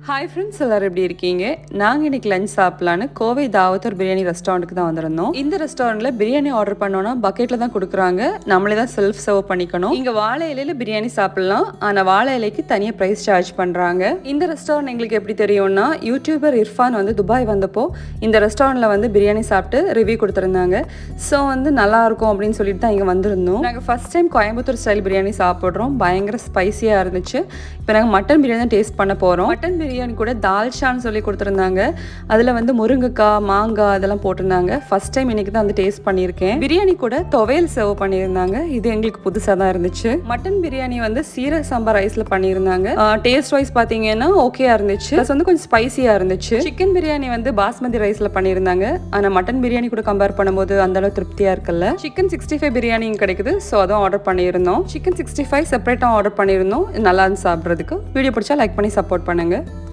Hi friends, எல்லாரும் எப்படி இருக்கீங்க? நாங்கள் இன்னைக்கு லஞ்ச் சாப்பிடலான்னு கோவை தாவத்தூர் பிரியாணி ரெஸ்டாரண்ட்டுக்கு தான் வந்திருந்தோம். இந்த ரெஸ்டாரண்ட்ல பிரியாணி ஆர்டர் பண்ணோன்னா பக்கெட்ல தான் கொடுக்குறாங்க. நம்மளே தான் செல்ஃப் சர்வ் பண்ணிக்கணும். இங்கே வாழை இலையில பிரியாணி சாப்பிடலாம், ஆனால் வாழை இலைக்கு தனியாக ப்ரைஸ் சார்ஜ் பண்ணுறாங்க. இந்த ரெஸ்டாரண்ட் எங்களுக்கு எப்படி தெரியும்னா, யூடியூபர் இர்ஃபான் வந்து துபாய் வந்தப்போ இந்த ரெஸ்டாரண்ட்ல வந்து பிரியாணி சாப்பிட்டு ரிவ்யூ கொடுத்துருந்தாங்க. ஸோ வந்து நல்லா இருக்கும் அப்படின்னு சொல்லிட்டு தான் இங்கே வந்திருந்தோம். நாங்கள் first time Coimbatore style biryani சாப்பிட்றோம். பயங்கர ஸ்பைசியாக இருந்துச்சு. இப்போ நாங்கள் மட்டன் பிரியாணி தான் டேஸ்ட் பண்ண போகிறோம். மட்டன் பிரியாணி கூட தால்ஷான்னு சொல்லி கொடுத்துருந்தாங்க. அதில் வந்து முருங்கைக்காய், மாங்காய் அதெல்லாம் போட்டிருந்தாங்க. ஃபர்ஸ்ட் டைம் இன்னைக்கு தான் வந்து டேஸ்ட் பண்ணியிருக்கேன். பிரியாணி கூட துவையல் சர்வ் பண்ணியிருந்தாங்க. இது எங்களுக்கு புதுசாக தான் இருந்துச்சு. மட்டன் பிரியாணி வந்து சீரக சாம்பா ரைஸில் பண்ணியிருந்தாங்க. டேஸ்ட் வைஸ் பார்த்தீங்கன்னா ஓகேயா இருந்துச்சு. ப்ளஸ் வந்து கொஞ்சம் ஸ்பைசியாக இருந்துச்சு. சிக்கன் பிரியாணி வந்து பாஸ்மதி ரைஸில் பண்ணியிருந்தாங்க. ஆனால் மட்டன் பிரியாணி கூட கம்பேர் பண்ணும்போது அந்த அளவு திருப்தியாக இருக்குல்ல. சிக்கன் 65 பிரியாணியும் கிடைக்குது. ஸோ அதுவும் ஆர்டர் பண்ணியிருந்தோம். சிக்கன் 65 செப்பரேட்டாக ஆர்டர் பண்ணியிருந்தோம். நல்லா இருந்து சாப்பிட்றதுக்கு. வீடியோ பிடிச்சா லைக் பண்ணி சப்போர்ட் பண்ணுங்க.